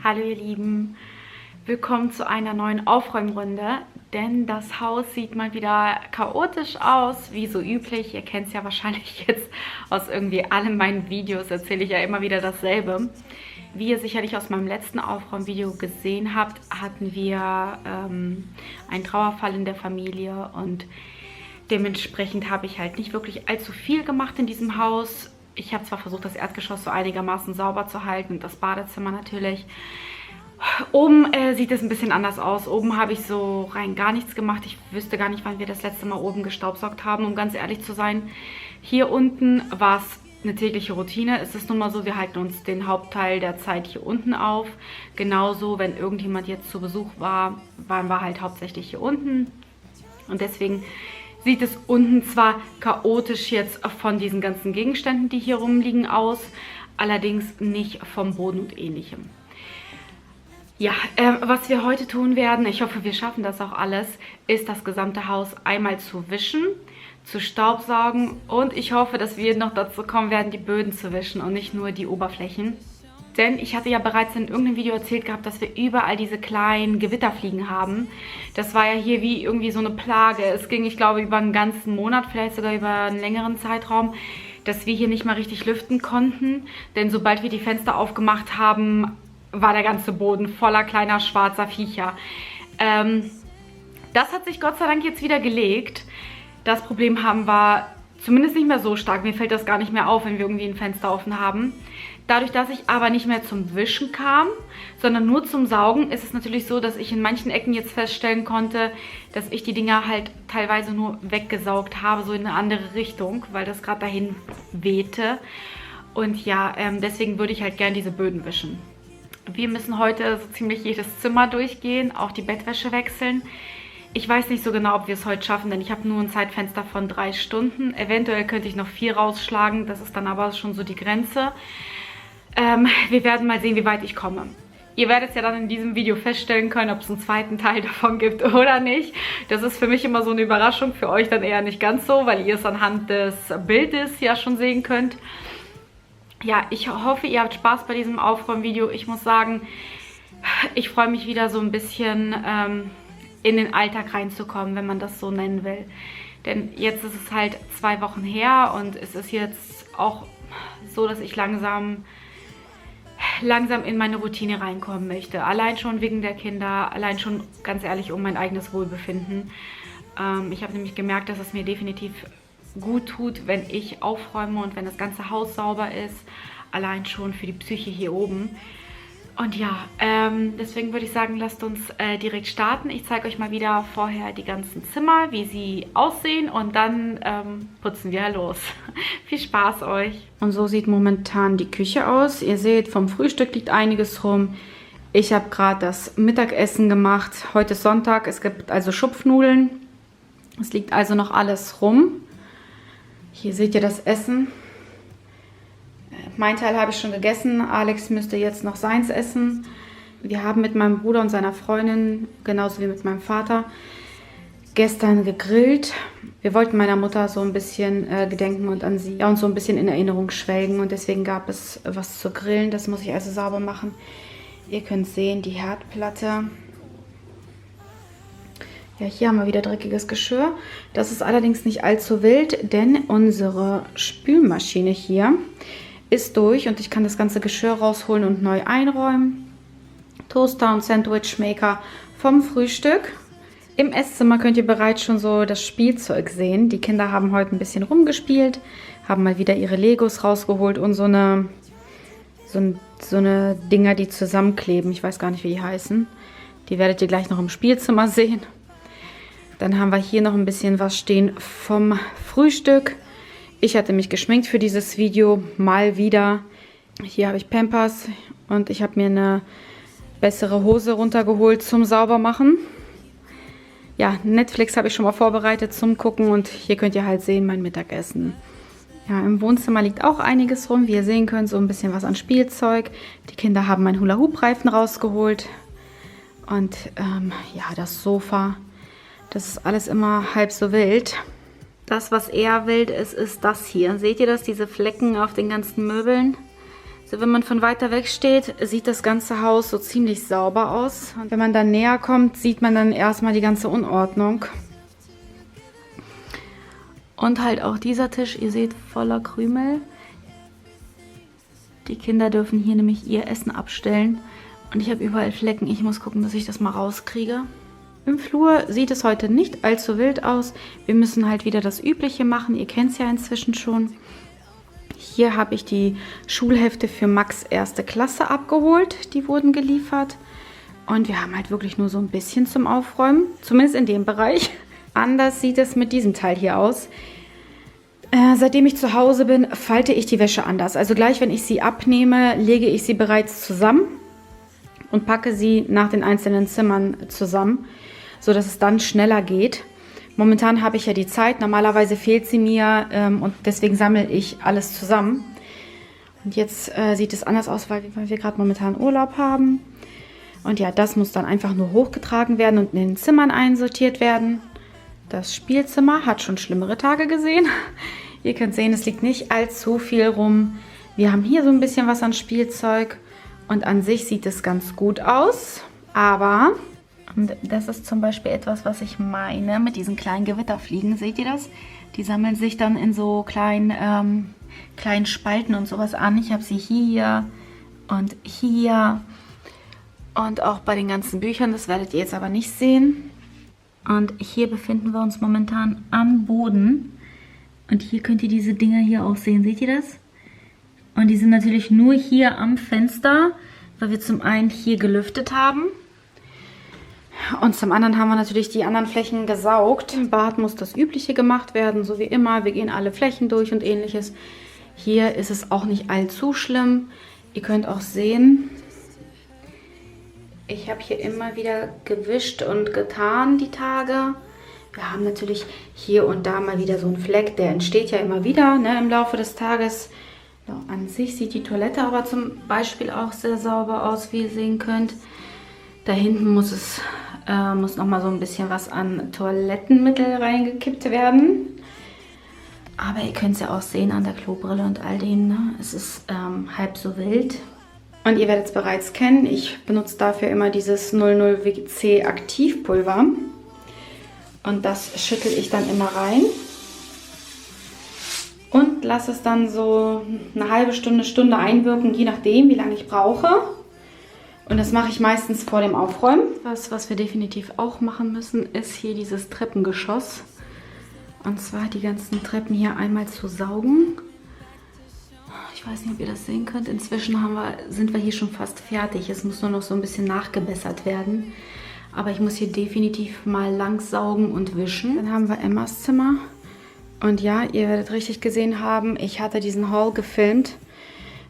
Hallo ihr Lieben, willkommen zu einer neuen Aufräumrunde, denn das Haus sieht mal wieder chaotisch aus, wie so üblich. Ihr kennt es ja wahrscheinlich jetzt aus irgendwie allen meinen Videos, erzähle ich ja immer wieder dasselbe. Wie ihr sicherlich aus meinem letzten Aufräumvideo gesehen habt, hatten wir einen Trauerfall in der Familie und dementsprechend habe ich halt nicht wirklich allzu viel gemacht in diesem Haus. Ich habe zwar versucht, das Erdgeschoss so einigermaßen sauber zu halten und das Badezimmer natürlich. Oben sieht es ein bisschen anders aus. Oben habe ich so rein gar nichts gemacht. Ich wüsste gar nicht, wann wir das letzte Mal oben gestaubsaugt haben, um ganz ehrlich zu sein. Hier unten war es eine tägliche Routine. Es ist nun mal so, wir halten uns den Hauptteil der Zeit hier unten auf. Genauso, wenn irgendjemand jetzt zu Besuch war, waren wir halt hauptsächlich hier unten. Und deswegen sieht es unten zwar chaotisch jetzt von diesen ganzen Gegenständen, die hier rumliegen, aus, allerdings nicht vom Boden und ähnlichem. Ja, was wir heute tun werden, ich hoffe, wir schaffen das auch alles, ist das gesamte Haus einmal zu wischen, zu staubsaugen und ich hoffe, dass wir noch dazu kommen werden, die Böden zu wischen und nicht nur die Oberflächen. Denn ich hatte ja bereits in irgendeinem Video erzählt gehabt, dass wir überall diese kleinen Gewitterfliegen haben. Das war ja hier wie irgendwie so eine Plage. Es ging, ich glaube, über einen ganzen Monat, vielleicht sogar über einen längeren Zeitraum, dass wir hier nicht mal richtig lüften konnten. Denn sobald wir die Fenster aufgemacht haben, war der ganze Boden voller kleiner schwarzer Viecher. Das hat sich Gott sei Dank jetzt wieder gelegt. Das Problem haben wir zumindest nicht mehr so stark. Mir fällt das gar nicht mehr auf, wenn wir irgendwie ein Fenster offen haben. Dadurch, dass ich aber nicht mehr zum Wischen kam, sondern nur zum Saugen, ist es natürlich so, dass ich in manchen Ecken jetzt feststellen konnte, dass ich die Dinger halt teilweise nur weggesaugt habe, so in eine andere Richtung, weil das gerade dahin wehte. Und ja, deswegen würde ich halt gern diese Böden wischen. Wir müssen heute so ziemlich jedes Zimmer durchgehen, auch die Bettwäsche wechseln. Ich weiß nicht so genau, ob wir es heute schaffen, denn ich habe nur ein Zeitfenster von 3 Stunden. Eventuell könnte ich noch 4 rausschlagen, das ist dann aber schon so die Grenze. Wir werden mal sehen, wie weit ich komme. Ihr werdet ja dann in diesem Video feststellen können, ob es einen zweiten Teil davon gibt oder nicht. Das ist für mich immer so eine Überraschung, für euch dann eher nicht ganz so, weil ihr es anhand des Bildes ja schon sehen könnt. Ja, ich hoffe, ihr habt Spaß bei diesem Aufräumvideo. Ich muss sagen, ich freue mich wieder so ein bisschen in den Alltag reinzukommen, wenn man das so nennen will. Denn jetzt ist es halt 2 Wochen her und es ist jetzt auch so, dass ich langsam in meine Routine reinkommen möchte. Allein schon wegen der Kinder, allein schon ganz ehrlich um mein eigenes Wohlbefinden. Ich habe nämlich gemerkt, dass es mir definitiv gut tut, wenn ich aufräume und wenn das ganze Haus sauber ist. Allein schon für die Psyche hier oben. Und ja, deswegen würde ich sagen, lasst uns direkt starten. Ich zeige euch mal wieder vorher die ganzen Zimmer, wie sie aussehen und dann putzen wir los. Viel Spaß euch! Und so sieht momentan die Küche aus. Ihr seht, vom Frühstück liegt einiges rum. Ich habe gerade das Mittagessen gemacht. Heute ist Sonntag, es gibt also Schupfnudeln. Es liegt also noch alles rum. Hier seht ihr das Essen. Mein Teil habe ich schon gegessen. Alex müsste jetzt noch seins essen. Wir haben mit meinem Bruder und seiner Freundin, genauso wie mit meinem Vater, gestern gegrillt. Wir wollten meiner Mutter so ein bisschen gedenken und an sie und so ein bisschen in Erinnerung schwelgen. Und deswegen gab es was zu grillen. Das muss ich also sauber machen. Ihr könnt sehen, die Herdplatte. Ja, hier haben wir wieder dreckiges Geschirr. Das ist allerdings nicht allzu wild, denn unsere Spülmaschine hier ist durch und ich kann das ganze Geschirr rausholen und neu einräumen. Toaster und Sandwichmaker vom Frühstück. Im Esszimmer könnt ihr bereits schon so das Spielzeug sehen. Die Kinder haben heute ein bisschen rumgespielt, haben mal wieder ihre Legos rausgeholt und so eine Dinger, die zusammenkleben. Ich weiß gar nicht, wie die heißen. Die werdet ihr gleich noch im Spielzimmer sehen. Dann haben wir hier noch ein bisschen was stehen vom Frühstück. Ich hatte mich geschminkt für dieses Video, mal wieder. Hier habe ich Pampers und ich habe mir eine bessere Hose runtergeholt zum Saubermachen. Ja, Netflix habe ich schon mal vorbereitet zum Gucken und hier könnt ihr halt sehen, mein Mittagessen. Ja, im Wohnzimmer liegt auch einiges rum. Wie ihr sehen könnt, so ein bisschen was an Spielzeug. Die Kinder haben meinen Hula-Hoop-Reifen rausgeholt. Und ja, das Sofa, das ist alles immer halb so wild. Das, was eher wild ist, ist das hier. Seht ihr das, diese Flecken auf den ganzen Möbeln? So, wenn man von weiter weg steht, sieht das ganze Haus so ziemlich sauber aus. Und wenn man dann näher kommt, sieht man dann erstmal die ganze Unordnung. Und halt auch dieser Tisch, ihr seht, voller Krümel. Die Kinder dürfen hier nämlich ihr Essen abstellen. Und ich habe überall Flecken. Ich muss gucken, dass ich das mal rauskriege. Im Flur sieht es heute nicht allzu wild aus. Wir müssen halt wieder das Übliche machen. Ihr kennt es ja inzwischen schon. Hier habe ich die Schulhefte für Max 1. Klasse abgeholt. Die wurden geliefert. Und wir haben halt wirklich nur so ein bisschen zum Aufräumen. Zumindest in dem Bereich. Anders sieht es mit diesem Teil hier aus. Seitdem ich zu Hause bin, falte ich die Wäsche anders. Also gleich, wenn ich sie abnehme, lege ich sie bereits zusammen und packe sie nach den einzelnen Zimmern zusammen, sodass es dann schneller geht. Momentan habe ich ja die Zeit, normalerweise fehlt sie mir und deswegen sammle ich alles zusammen. Und jetzt sieht es anders aus, weil wir gerade momentan Urlaub haben. Und ja, das muss dann einfach nur hochgetragen werden und in den Zimmern einsortiert werden. Das Spielzimmer hat schon schlimmere Tage gesehen. Ihr könnt sehen, es liegt nicht allzu viel rum. Wir haben hier so ein bisschen was an Spielzeug und an sich sieht es ganz gut aus. Aber, und das ist zum Beispiel etwas, was ich meine mit diesen kleinen Gewitterfliegen. Seht ihr das? Die sammeln sich dann in so kleinen Spalten und sowas an. Ich habe sie hier und hier und auch bei den ganzen Büchern. Das werdet ihr jetzt aber nicht sehen. Und hier befinden wir uns momentan am Boden. Und hier könnt ihr diese Dinger hier auch sehen. Seht ihr das? Und die sind natürlich nur hier am Fenster, weil wir zum einen hier gelüftet haben. Und zum anderen haben wir natürlich die anderen Flächen gesaugt. Im Bad muss das Übliche gemacht werden, so wie immer. Wir gehen alle Flächen durch und ähnliches. Hier ist es auch nicht allzu schlimm. Ihr könnt auch sehen, ich habe hier immer wieder gewischt und getan die Tage. Wir haben natürlich hier und da mal wieder so einen Fleck, der entsteht ja immer wieder, ne, im Laufe des Tages. So, an sich sieht die Toilette aber zum Beispiel auch sehr sauber aus, wie ihr sehen könnt. Da hinten muss nochmal so ein bisschen was an Toilettenmittel reingekippt werden. Aber ihr könnt es ja auch sehen an der Klobrille und all dem, ne? Es ist halb so wild. Und ihr werdet es bereits kennen, ich benutze dafür immer dieses 00WC Aktivpulver. Und das schüttel ich dann immer rein. Und lasse es dann so eine halbe Stunde einwirken, je nachdem, wie lange ich brauche. Und das mache ich meistens vor dem Aufräumen. Was wir definitiv auch machen müssen, ist hier dieses Treppengeschoss. Und zwar die ganzen Treppen hier einmal zu saugen. Ich weiß nicht, ob ihr das sehen könnt. Inzwischen sind wir hier schon fast fertig. Es muss nur noch so ein bisschen nachgebessert werden. Aber ich muss hier definitiv mal lang saugen und wischen. Dann haben wir Emmas Zimmer. Und ja, ihr werdet richtig gesehen haben, ich hatte diesen Haul gefilmt.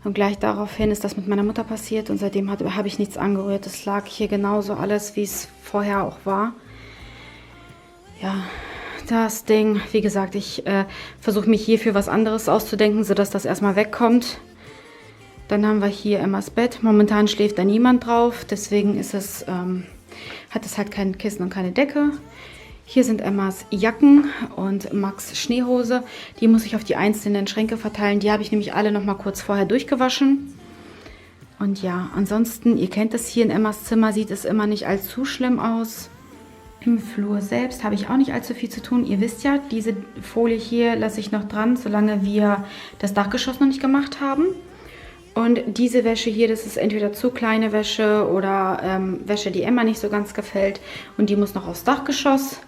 Und gleich daraufhin ist das mit meiner Mutter passiert. Und seitdem habe ich nichts angerührt. Es lag hier genauso alles, wie es vorher auch war. Ja, das Ding, wie gesagt, ich versuche mich hier für was anderes auszudenken, sodass das erstmal wegkommt. Dann haben wir hier Emmas Bett. Momentan schläft da niemand drauf, deswegen hat es halt kein Kissen und keine Decke. Hier sind Emmas Jacken und Max Schneehose. Die muss ich auf die einzelnen Schränke verteilen. Die habe ich nämlich alle noch mal kurz vorher durchgewaschen. Und ja, ansonsten, ihr kennt es hier in Emmas Zimmer, sieht es immer nicht allzu schlimm aus. Im Flur selbst habe ich auch nicht allzu viel zu tun. Ihr wisst ja, diese Folie hier lasse ich noch dran, solange wir das Dachgeschoss noch nicht gemacht haben. Und diese Wäsche hier, das ist entweder zu kleine Wäsche oder Wäsche, die Emma nicht so ganz gefällt. Und die muss noch aufs Dachgeschoss.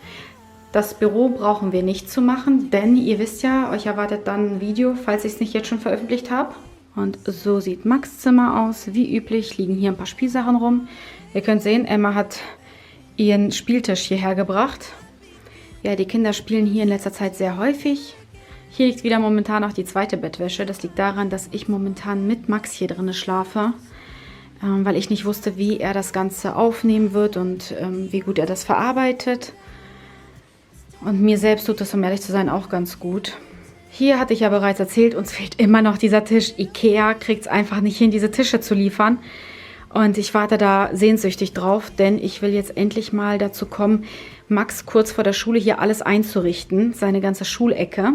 Das Büro brauchen wir nicht zu machen, denn ihr wisst ja, euch erwartet dann ein Video, falls ich es nicht jetzt schon veröffentlicht habe. Und so sieht Max' Zimmer aus. Wie üblich liegen hier ein paar Spielsachen rum. Ihr könnt sehen, Emma hat ihren Spieltisch hierher gebracht. Ja, die Kinder spielen hier in letzter Zeit sehr häufig. Hier liegt wieder momentan auch die zweite Bettwäsche. Das liegt daran, dass ich momentan mit Max hier drin schlafe, weil ich nicht wusste, wie er das Ganze aufnehmen wird und wie gut er das verarbeitet. Und mir selbst tut das, um ehrlich zu sein, auch ganz gut. Hier hatte ich ja bereits erzählt, uns fehlt immer noch dieser Tisch. Ikea kriegt es einfach nicht hin, diese Tische zu liefern. Und ich warte da sehnsüchtig drauf, denn ich will jetzt endlich mal dazu kommen, Max kurz vor der Schule hier alles einzurichten, seine ganze Schulecke.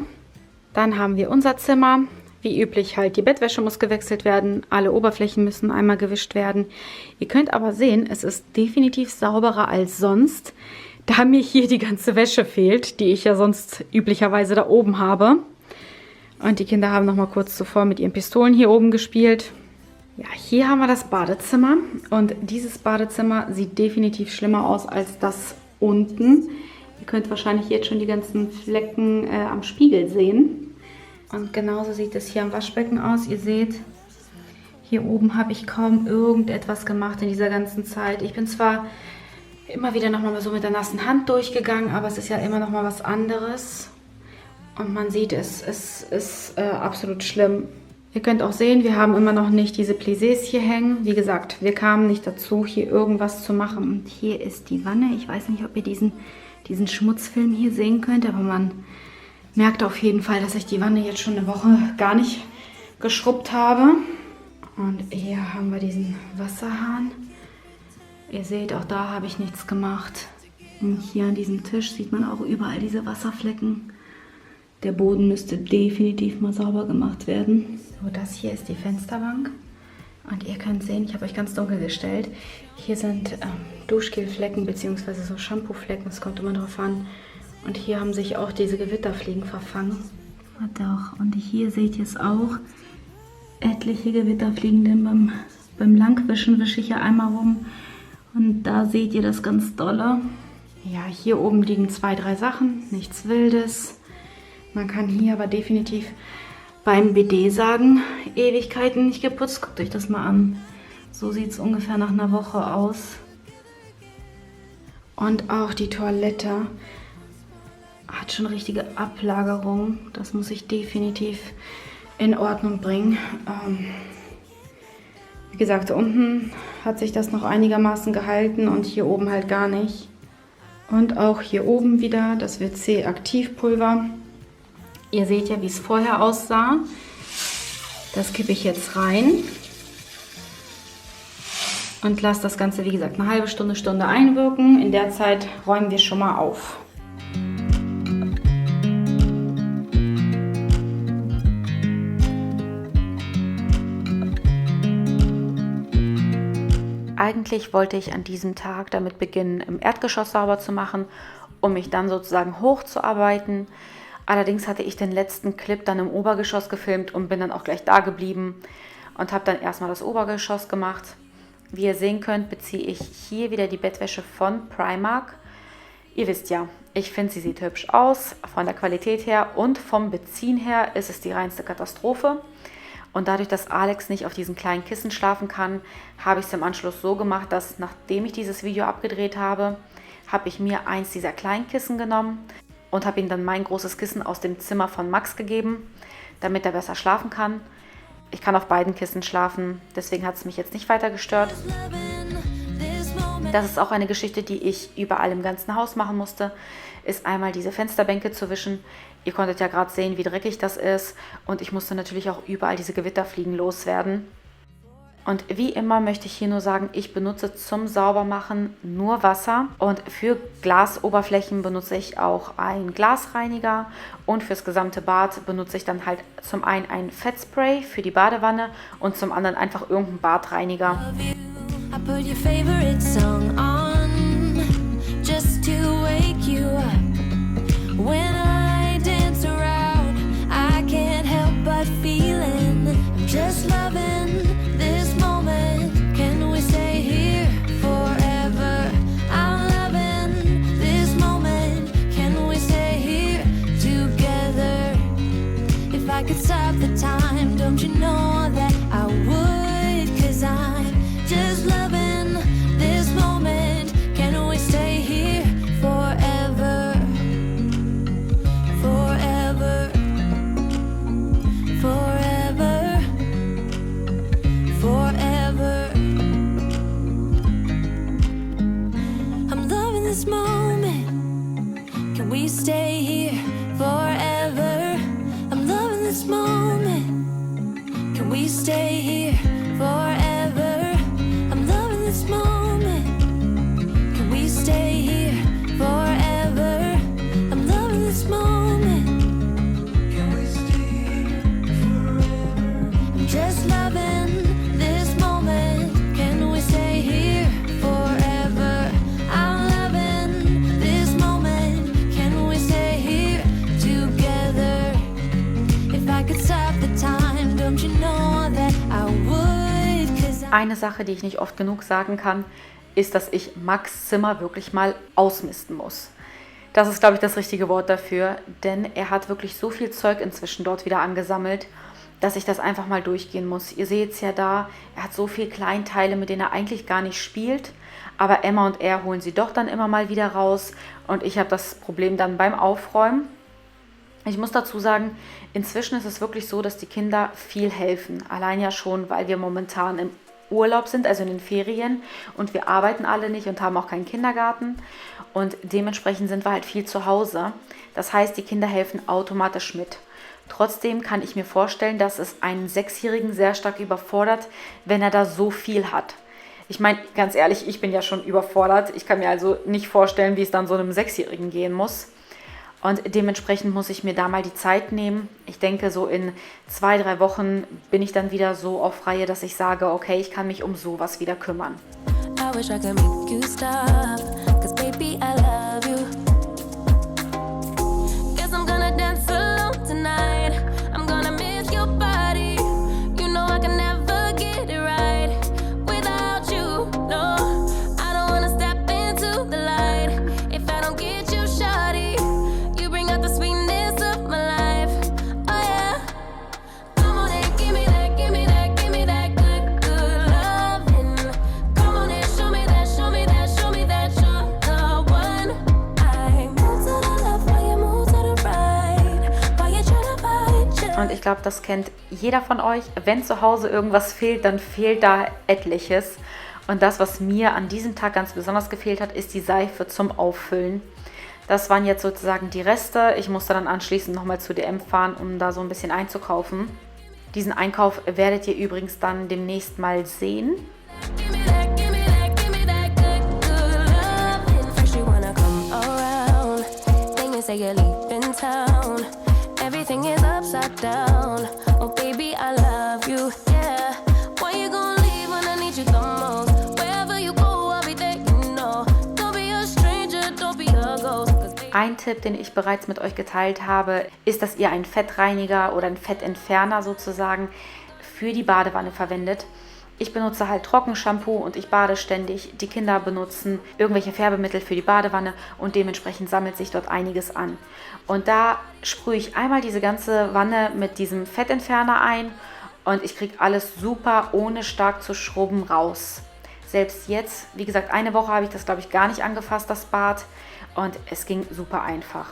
Dann haben wir unser Zimmer. Wie Wie üblich halt, die Bettwäsche muss gewechselt werden, alle Oberflächen müssen einmal gewischt werden. Ihr könnt aber sehen, es ist definitiv sauberer als sonst, da mir hier die ganze Wäsche fehlt, die ich ja sonst üblicherweise da oben habe. Und die Kinder haben noch mal kurz zuvor mit ihren Pistolen hier oben gespielt. Ja, hier haben wir das Badezimmer und dieses Badezimmer sieht definitiv schlimmer aus als das unten. Ihr könnt wahrscheinlich jetzt schon die ganzen Flecken am Spiegel sehen. Und genauso sieht es hier am Waschbecken aus. Ihr seht, hier oben habe ich kaum irgendetwas gemacht in dieser ganzen Zeit. Ich bin zwar immer wieder nochmal so mit der nassen Hand durchgegangen, aber es ist ja immer noch mal was anderes. Und man sieht, es ist absolut schlimm. Ihr könnt auch sehen, wir haben immer noch nicht diese Plissés hier hängen. Wie gesagt, wir kamen nicht dazu, hier irgendwas zu machen. Und hier ist die Wanne. Ich weiß nicht, ob ihr diesen Schmutzfilm hier sehen könnt, aber man merkt auf jeden Fall, dass ich die Wanne jetzt schon eine Woche gar nicht geschrubbt habe. Und hier haben wir diesen Wasserhahn. Ihr seht, auch da habe ich nichts gemacht. Und hier an diesem Tisch sieht man auch überall diese Wasserflecken. Der Boden müsste definitiv mal sauber gemacht werden. So, das hier ist die Fensterbank. Und ihr könnt sehen, ich habe euch ganz dunkel gestellt. Hier sind Duschgelflecken bzw. so Shampooflecken. Es kommt immer drauf an. Und hier haben sich auch diese Gewitterfliegen verfangen. Doch, und hier seht ihr es auch. Etliche Gewitterfliegen, denn beim Langwischen wische ich ja einmal rum. Und da seht ihr das ganz dolle. Ja, hier oben liegen 2, 3 Sachen, nichts Wildes. Man kann hier aber definitiv beim BD sagen, Ewigkeiten nicht geputzt. Guckt euch das mal an. So sieht es ungefähr nach einer Woche aus. Und auch die Toilette hat schon richtige Ablagerung. Das muss ich definitiv in Ordnung bringen. Wie gesagt, unten hat sich das noch einigermaßen gehalten und hier oben halt gar nicht. Und auch hier oben wieder das WC-Aktivpulver. Ihr seht ja, wie es vorher aussah. Das kippe ich jetzt rein. Und lasse das Ganze, wie gesagt, eine halbe Stunde einwirken. In der Zeit räumen wir schon mal auf. Eigentlich wollte ich an diesem Tag damit beginnen, im Erdgeschoss sauber zu machen, um mich dann sozusagen hochzuarbeiten. Allerdings hatte ich den letzten Clip dann im Obergeschoss gefilmt und bin dann auch gleich da geblieben und habe dann erstmal das Obergeschoss gemacht. Wie ihr sehen könnt, beziehe ich hier wieder die Bettwäsche von Primark. Ihr wisst ja, ich finde, sie sieht hübsch aus, von der Qualität her und vom Beziehen her ist es die reinste Katastrophe. Und dadurch, dass Alex nicht auf diesen kleinen Kissen schlafen kann, habe ich es im Anschluss so gemacht, dass nachdem ich dieses Video abgedreht habe, habe ich mir eins dieser kleinen Kissen genommen und habe ihm dann mein großes Kissen aus dem Zimmer von Max gegeben, damit er besser schlafen kann. Ich kann auf beiden Kissen schlafen, deswegen hat es mich jetzt nicht weiter gestört. Das ist auch eine Geschichte, die ich überall im ganzen Haus machen musste, ist einmal diese Fensterbänke zu wischen. Ihr konntet ja gerade sehen, wie dreckig das ist und ich musste natürlich auch überall diese Gewitterfliegen loswerden. Und wie immer möchte ich hier nur sagen, ich benutze zum Saubermachen nur Wasser und für Glasoberflächen benutze ich auch einen Glasreiniger und fürs gesamte Bad benutze ich dann halt zum einen ein Fettspray für die Badewanne und zum anderen einfach irgendeinen Badreiniger. I put your favorite song on just to wake you up. When I dance around, I can't help but feeling I'm just loving this moment. Can we stay here forever? I'm loving this moment. Can we stay here together? If I could stop the time, don't you know that I would? 'Cause I'm just loving this moment. Can we stay here forever? Forever. Forever. Forever. I'm loving this moment. Can we stay here forever? I'm loving this moment. Can we stay here forever? This moment, can we stay here forever? I'm loving this moment. Can we stay here forever? Eine Sache, die ich nicht oft genug sagen kann, ist, dass ich Max' Zimmer wirklich mal ausmisten muss. Das ist, glaube ich, das richtige Wort dafür, denn er hat wirklich so viel Zeug inzwischen dort wieder angesammelt, dass ich das einfach mal durchgehen muss. Ihr seht es ja da, er hat so viele Kleinteile, mit denen er eigentlich gar nicht spielt, aber Emma und er holen sie doch dann immer mal wieder raus und ich habe das Problem dann beim Aufräumen. Ich muss dazu sagen, inzwischen ist es wirklich so, dass die Kinder viel helfen. Allein ja schon, weil wir momentan im Urlaub sind, also in den Ferien, und wir arbeiten alle nicht und haben auch keinen Kindergarten und dementsprechend sind wir halt viel zu Hause. Das heißt, die Kinder helfen automatisch mit. Trotzdem kann ich mir vorstellen, dass es einen 6-Jährigen sehr stark überfordert, wenn er da so viel hat. Ich meine, ganz ehrlich, ich bin ja schon überfordert. Ich kann mir also nicht vorstellen, wie es dann so einem 6-Jährigen gehen muss. Und dementsprechend muss ich mir da mal die Zeit nehmen. Ich denke, so in 2-3 Wochen bin ich dann wieder so auf Reihe, dass ich sage, okay, ich kann mich um sowas wieder kümmern. I wish I could make you stop, 'cause baby, I love you. Guess I'm gonna dance alone tonight. I'm gonna miss your body. You know I can never get it right without you. No, I don't wanna step into the light if I don't get you, shawty. You bring out the sweetness of my life. Oh yeah. Come on and give me that, give me that, give me that good, good loving. Come on and show me that, show me that, show me that you're the one. I move to the left while you move to the right. While you try to fight you. Und ich glaube, das kennt jeder von euch. Wenn zu Hause irgendwas fehlt, dann fehlt da etliches. Und das, was mir an diesem Tag ganz besonders gefehlt hat, ist die Seife zum Auffüllen. Das waren jetzt sozusagen die Reste. Ich musste dann anschließend nochmal zu DM fahren, um da so ein bisschen einzukaufen. Diesen Einkauf werdet ihr übrigens dann demnächst mal sehen. Everything is upside down. Oh baby, I love you, yeah. Why you gonna leave when I need you the most? Wherever you go, I'll be there, you know. Don't be a stranger, don't be a ghost. Ein Tipp, den ich bereits mit euch geteilt habe, ist, dass ihr einen Fettreiniger oder einen Fettentferner sozusagen für die Badewanne verwendet. Ich benutze halt Trockenshampoo und ich bade ständig. Die Kinder benutzen irgendwelche Färbemittel für die Badewanne und dementsprechend sammelt sich dort einiges an. Und da sprühe ich einmal diese ganze Wanne mit diesem Fettentferner ein und ich kriege alles super, ohne stark zu schrubben, raus. Selbst jetzt, wie gesagt, eine Woche habe ich das, glaube ich, gar nicht angefasst, das Bad. Und es ging super einfach.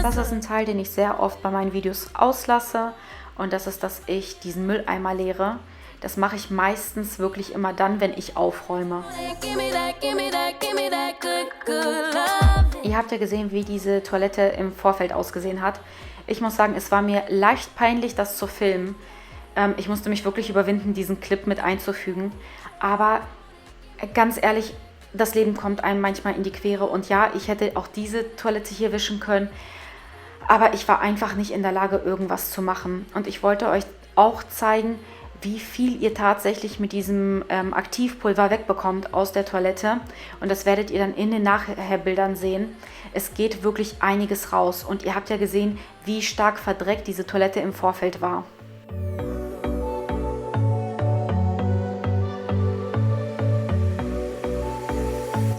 Das ist ein Teil, den ich sehr oft bei meinen Videos auslasse und das ist, dass ich diesen Mülleimer leere. Das mache ich meistens wirklich immer dann, wenn ich aufräume. Ihr habt ja gesehen, wie diese Toilette im Vorfeld ausgesehen hat. Ich muss sagen, es war mir leicht peinlich, das zu filmen. Ich musste mich wirklich überwinden, diesen Clip mit einzufügen. Aber ganz ehrlich, das Leben kommt einem manchmal in die Quere. Und ja, ich hätte auch diese Toilette hier wischen können. Aber ich war einfach nicht in der Lage, irgendwas zu machen. Und ich wollte euch auch zeigen, wie viel ihr tatsächlich mit diesem Aktivpulver wegbekommt aus der Toilette. Und das werdet ihr dann in den Nachherbildern sehen. Es geht wirklich einiges raus. Und ihr habt ja gesehen, wie stark verdreckt diese Toilette im Vorfeld war.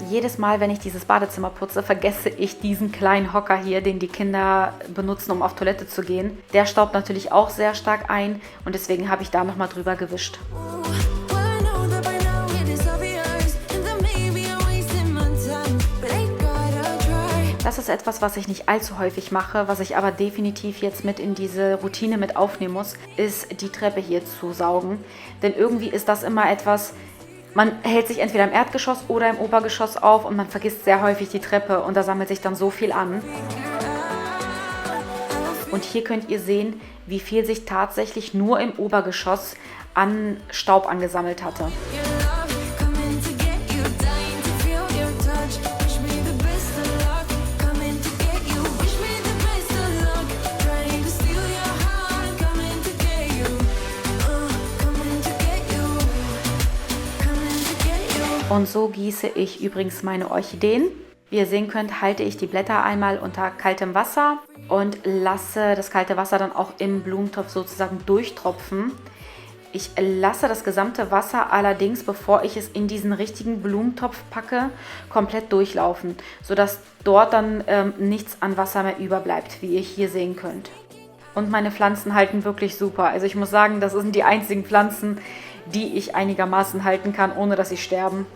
Jedes Mal, wenn ich dieses Badezimmer putze, vergesse ich diesen kleinen Hocker hier, den die Kinder benutzen, um auf Toilette zu gehen. Der staubt natürlich auch sehr stark ein und deswegen habe ich da nochmal drüber gewischt. Das ist etwas, was ich nicht allzu häufig mache, was ich aber definitiv jetzt mit in diese Routine mit aufnehmen muss, ist die Treppe hier zu saugen. Denn irgendwie ist das immer etwas, Man hält sich entweder im Erdgeschoss oder im Obergeschoss auf und man vergisst sehr häufig die Treppe und da sammelt sich dann so viel an. Und hier könnt ihr sehen, wie viel sich tatsächlich nur im Obergeschoss an Staub angesammelt hatte. Und so gieße ich übrigens meine Orchideen. Wie ihr sehen könnt, halte ich die Blätter einmal unter kaltem Wasser und lasse das kalte Wasser dann auch im Blumentopf sozusagen durchtropfen. Ich lasse das gesamte Wasser allerdings, bevor ich es in diesen richtigen Blumentopf packe, komplett durchlaufen, sodass dort dann nichts an Wasser mehr überbleibt, wie ihr hier sehen könnt. Und meine Pflanzen halten wirklich super. Also ich muss sagen, das sind die einzigen Pflanzen, die ich einigermaßen halten kann, ohne dass sie sterben.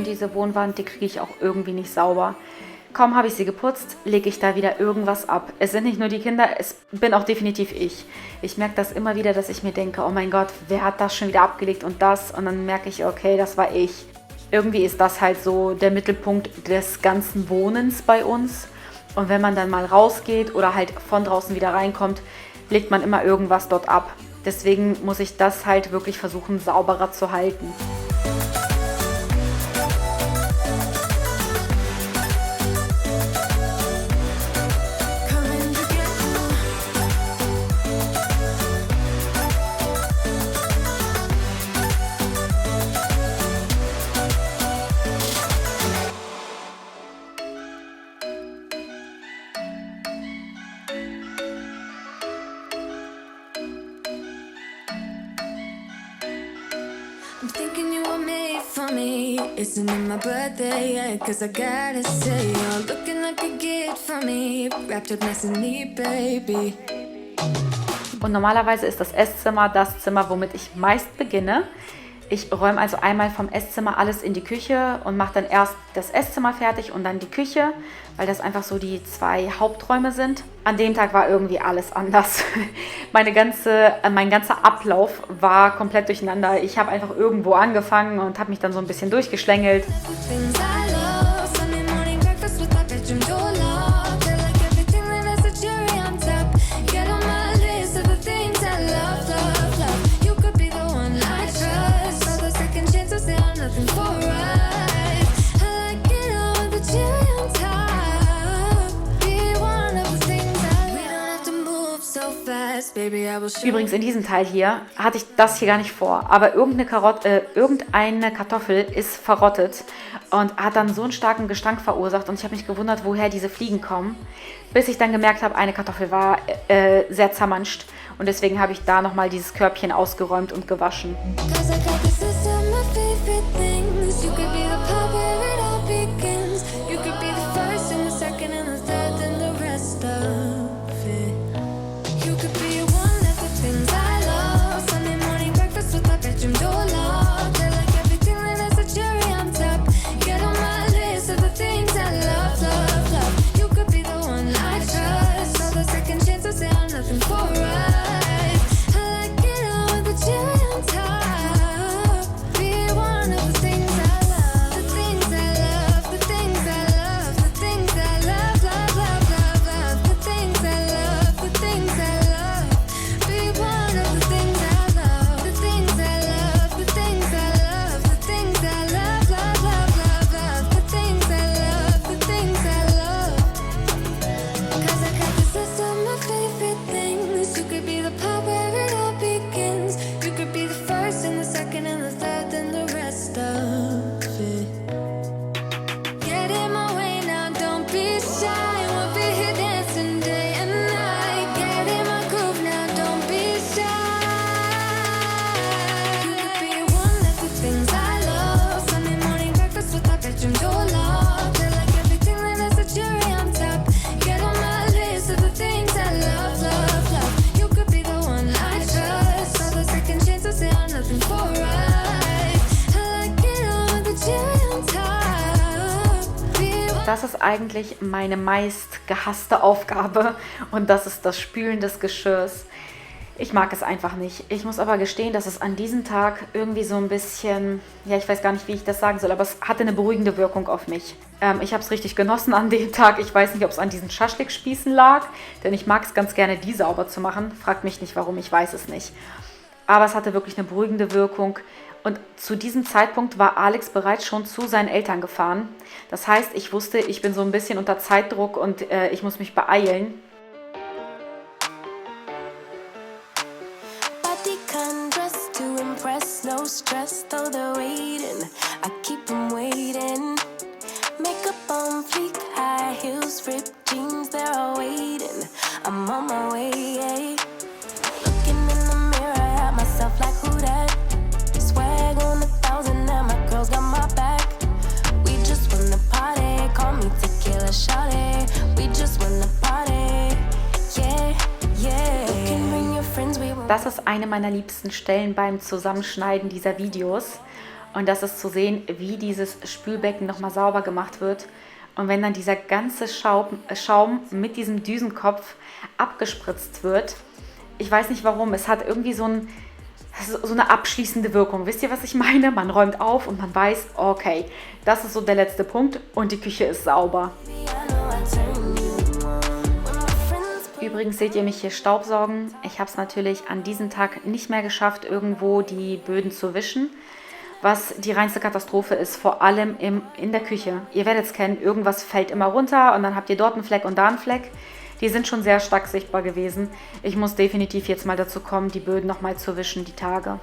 Diese Wohnwand, die kriege ich auch irgendwie nicht sauber. Kaum habe ich sie geputzt, lege ich da wieder irgendwas ab. Es sind nicht nur die Kinder, es bin auch definitiv ich. Ich merke das immer wieder, dass ich mir denke, oh mein Gott, wer hat das schon wieder abgelegt und das? Und dann merke ich, okay, das war ich. Irgendwie ist das halt so der Mittelpunkt des ganzen Wohnens bei uns. Und wenn man dann mal rausgeht oder halt von draußen wieder reinkommt, legt man immer irgendwas dort ab. Deswegen muss ich das halt wirklich versuchen, sauberer zu halten. I'm thinking you were made for me. Isn't it my birthday yet? Cause I gotta say, you're looking like a gift for me. Wrapped up nice and neat, baby. Und normalerweise ist das Esszimmer das Zimmer, womit ich meist beginne. Ich räume also einmal vom Esszimmer alles in die Küche und mache dann erst das Esszimmer fertig und dann die Küche, weil das einfach so die zwei Haupträume sind. An dem Tag war irgendwie alles anders. Mein ganzer Ablauf war komplett durcheinander. Ich habe einfach irgendwo angefangen und habe mich dann so ein bisschen durchgeschlängelt. Übrigens in diesem Teil hier hatte ich das hier gar nicht vor, aber irgendeine Kartoffel ist verrottet und hat dann so einen starken Gestank verursacht und ich habe mich gewundert, woher diese Fliegen kommen, bis ich dann gemerkt habe, eine Kartoffel war sehr zermanscht und deswegen habe ich da nochmal dieses Körbchen ausgeräumt und gewaschen. Das ist eigentlich meine meist gehasste Aufgabe und das ist das Spülen des Geschirrs. Ich mag es einfach nicht. Ich muss aber gestehen, dass es an diesem Tag irgendwie so ein bisschen, ja, ich weiß gar nicht, wie ich das sagen soll, aber es hatte eine beruhigende Wirkung auf mich. Ich habe es richtig genossen an dem Tag. Ich weiß nicht, ob es an diesen Schaschlik-Spießen lag, denn ich mag es ganz gerne, die sauber zu machen. Fragt mich nicht, warum, ich weiß es nicht. Aber es hatte wirklich eine beruhigende Wirkung. Und zu diesem Zeitpunkt war Alex bereits schon zu seinen Eltern gefahren. Das heißt, ich wusste, ich bin so ein bisschen unter Zeitdruck und ich muss mich beeilen. No stress, though they're waiting. I keep them waiting. Makeup on fleek, high heels, ripped jeans, they're all waiting. I'm on my way. Looking in the mirror at myself like who that? Swag on 1,000 and my girls got my back. We just wanna party, call me tequila shawty. We just wanna party, yeah, yeah. You can bring your friends, we will. Das ist eine meiner liebsten Stellen beim Zusammenschneiden dieser Videos. Und das ist zu sehen, wie dieses Spülbecken nochmal sauber gemacht wird. Und wenn dann dieser ganze Schaum mit diesem Düsenkopf abgespritzt wird. Ich weiß nicht warum, es hat irgendwie so eine abschließende Wirkung. Wisst ihr, was ich meine? Man räumt auf und man weiß, okay, das ist so der letzte Punkt und die Küche ist sauber. Übrigens seht ihr mich hier staubsaugen. Ich habe es natürlich an diesem Tag nicht mehr geschafft, irgendwo die Böden zu wischen, was die reinste Katastrophe ist, vor allem in der Küche. Ihr werdet es kennen, irgendwas fällt immer runter und dann habt ihr dort einen Fleck und da einen Fleck. Die sind schon sehr stark sichtbar gewesen. Ich muss definitiv jetzt mal dazu kommen, die Böden nochmal zu wischen, die Tage.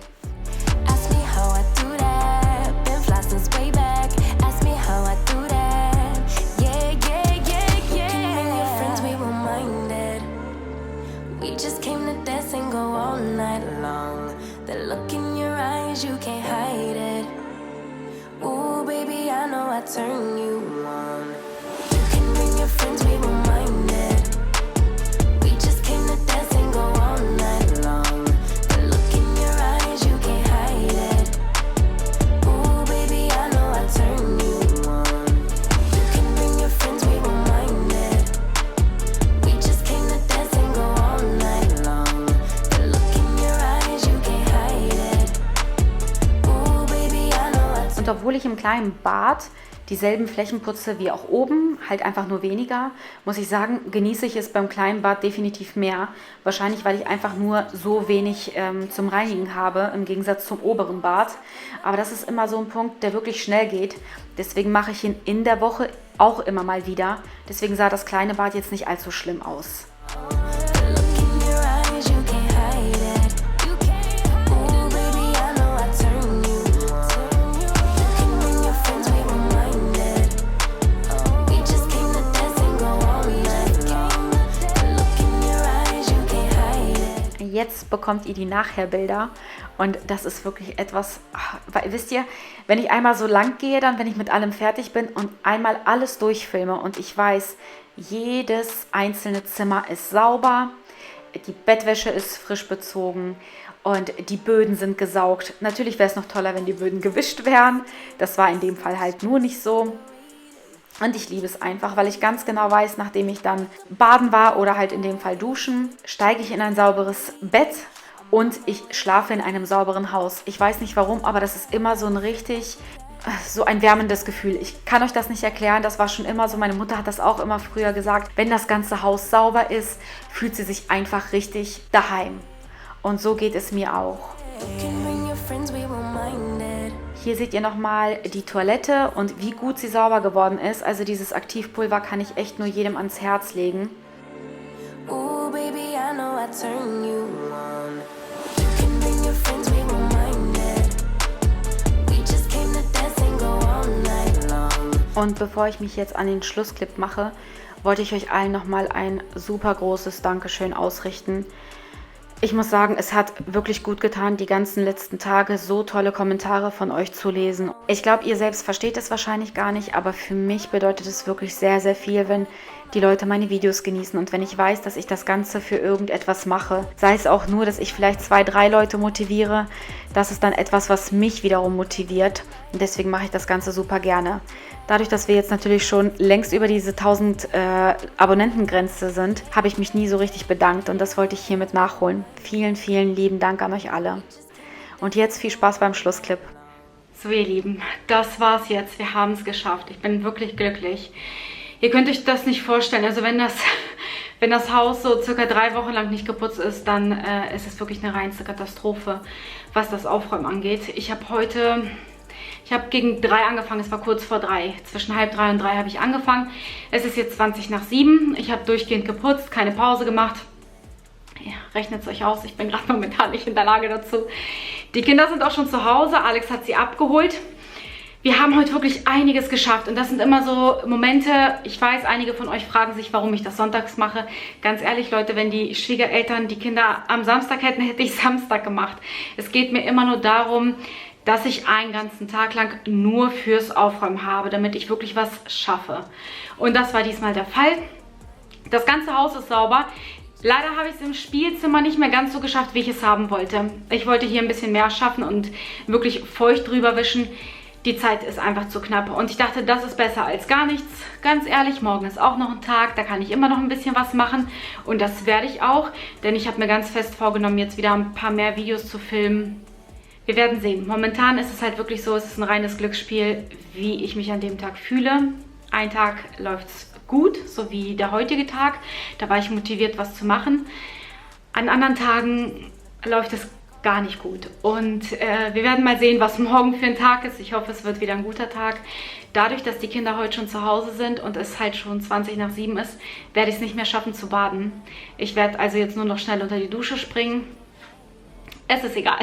Turn you on. You can bring your friends, we won't mind it. We just came to dance and go all night long. The look in your eyes, you can't hide it. Ooh, baby, I know I turn you on. You can bring your friends, we won't mind it. We just came to dance and go all night long. The look in your eyes, you can't hide it. Ooh, baby, I know I turn you on. Und obwohl ich im kleinen Bad dieselben Flächen putze wie auch oben, halt einfach nur weniger, muss ich sagen, genieße ich es beim kleinen Bad definitiv mehr. Wahrscheinlich, weil ich einfach nur so wenig zum Reinigen habe, im Gegensatz zum oberen Bad. Aber das ist immer so ein Punkt, der wirklich schnell geht. Deswegen mache ich ihn in der Woche auch immer mal wieder. Deswegen sah das kleine Bad jetzt nicht allzu schlimm aus. Jetzt bekommt ihr die Nachherbilder und das ist wirklich etwas, wisst ihr, wenn ich einmal so lang gehe, dann wenn ich mit allem fertig bin und einmal alles durchfilme und ich weiß, jedes einzelne Zimmer ist sauber, die Bettwäsche ist frisch bezogen und die Böden sind gesaugt. Natürlich wäre es noch toller, wenn die Böden gewischt wären, das war in dem Fall halt nur nicht so. Und ich liebe es einfach, weil ich ganz genau weiß, nachdem ich dann baden war oder halt in dem Fall duschen, steige ich in ein sauberes Bett und ich schlafe in einem sauberen Haus. Ich weiß nicht warum, aber das ist immer so ein wärmendes Gefühl. Ich kann euch das nicht erklären, das war schon immer so. Meine Mutter hat das auch immer früher gesagt. Wenn das ganze Haus sauber ist, fühlt sie sich einfach richtig daheim. Und so geht es mir auch. Hier seht ihr nochmal die Toilette und wie gut sie sauber geworden ist. Also dieses Aktivpulver kann ich echt nur jedem ans Herz legen. Ooh, baby, I know I turn you on. You can bring your friends, we won't mind it. We just came to dance and go all night long. Und bevor ich mich jetzt an den Schlussclip mache, wollte ich euch allen nochmal ein super großes Dankeschön ausrichten. Ich muss sagen, es hat wirklich gut getan, die ganzen letzten Tage so tolle Kommentare von euch zu lesen. Ich glaube, ihr selbst versteht es wahrscheinlich gar nicht, aber für mich bedeutet es wirklich sehr, sehr viel, wenn die Leute meine Videos genießen und wenn ich weiß, dass ich das Ganze für irgendetwas mache, sei es auch nur, dass ich vielleicht 2, 3 Leute motiviere, das ist dann etwas, was mich wiederum motiviert und deswegen mache ich das Ganze super gerne. Dadurch, dass wir jetzt natürlich schon längst über diese 1000 Abonnentengrenze sind, habe ich mich nie so richtig bedankt und das wollte ich hiermit nachholen. Vielen, vielen lieben Dank an euch alle. Und jetzt viel Spaß beim Schlussclip. So ihr Lieben, das war's jetzt. Wir haben es geschafft. Ich bin wirklich glücklich. Ihr könnt euch das nicht vorstellen. Also wenn das Haus so circa 3 Wochen lang nicht geputzt ist, dann ist es wirklich eine reinste Katastrophe, was das Aufräumen angeht. Ich habe gegen 3 angefangen, es war kurz vor 3. Zwischen halb 3 und 3 habe ich angefangen. Es ist jetzt 20 nach 7. Ich habe durchgehend geputzt, keine Pause gemacht. Ja, rechnet es euch aus, ich bin gerade momentan nicht in der Lage dazu. Die Kinder sind auch schon zu Hause, Alex hat sie abgeholt. Wir haben heute wirklich einiges geschafft und das sind immer so Momente, ich weiß, einige von euch fragen sich, warum ich das sonntags mache. Ganz ehrlich, Leute, wenn die Schwiegereltern die Kinder am Samstag hätten, hätte ich Samstag gemacht. Es geht mir immer nur darum, dass ich einen ganzen Tag lang nur fürs Aufräumen habe, damit ich wirklich was schaffe. Und das war diesmal der Fall. Das ganze Haus ist sauber. Leider habe ich es im Spielzimmer nicht mehr ganz so geschafft, wie ich es haben wollte. Ich wollte hier ein bisschen mehr schaffen und wirklich feucht drüber wischen. Die Zeit ist einfach zu knapp und ich dachte, das ist besser als gar nichts. Ganz ehrlich, morgen ist auch noch ein Tag, da kann ich immer noch ein bisschen was machen und das werde ich auch, denn ich habe mir ganz fest vorgenommen, jetzt wieder ein paar mehr Videos zu filmen. Wir werden sehen. Momentan ist es halt wirklich so, es ist ein reines Glücksspiel, wie ich mich an dem Tag fühle. Ein Tag läuft es gut, so wie der heutige Tag. Da war ich motiviert, was zu machen. An anderen Tagen läuft es gar nicht gut. Und wir werden mal sehen, was morgen für ein Tag ist. Ich hoffe, es wird wieder ein guter Tag. Dadurch, dass die Kinder heute schon zu Hause sind und es halt schon 20 nach 7 ist, werde ich es nicht mehr schaffen zu baden. Ich werde also jetzt nur noch schnell unter die Dusche springen. Es ist egal.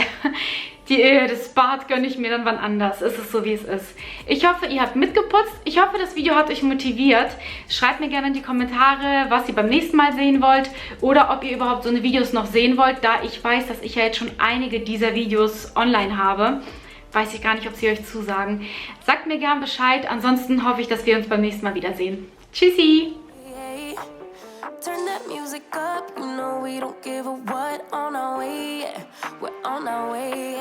Das Bad gönne ich mir dann wann anders. Es ist so, wie es ist. Ich hoffe, ihr habt mitgeputzt. Ich hoffe, das Video hat euch motiviert. Schreibt mir gerne in die Kommentare, was ihr beim nächsten Mal sehen wollt. Oder ob ihr überhaupt so eine Videos noch sehen wollt. Da ich weiß, dass ich ja jetzt schon einige dieser Videos online habe, weiß ich gar nicht, ob sie euch zusagen. Sagt mir gerne Bescheid. Ansonsten hoffe ich, dass wir uns beim nächsten Mal wiedersehen. Tschüssi! Turn that music up, you know we don't give a what, on our way, yeah. We're on our way, yeah.